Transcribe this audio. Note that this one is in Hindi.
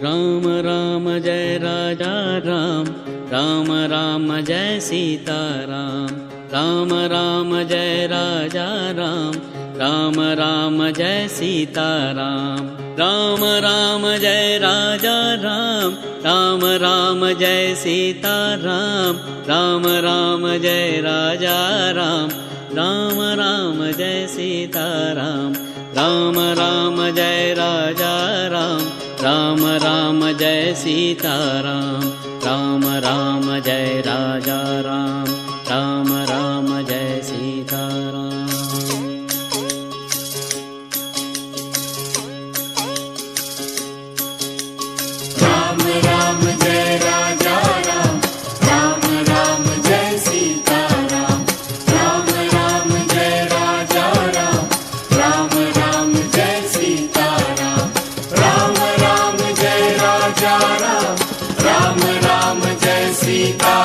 राम राम जय राजा राम, राम राम जय सीता राम, राम राम जय राजा राम, राम राम जय सीता राम, राम राम जय राजा राम, राम राम जय सीता राम, राम राम जय राजा राम, राम राम जय सीता राम, राम राम जय राजा राम, राम राम जय सीता राम, राम राम जय राजा राम, राम राम जय सीता राम। राम राम जय राजा राम, राम राम जय सीता राम, राम राम जय राजा राम, राम राम जय सीता राम, राम राम जय राजा राम, राम राम जय सीता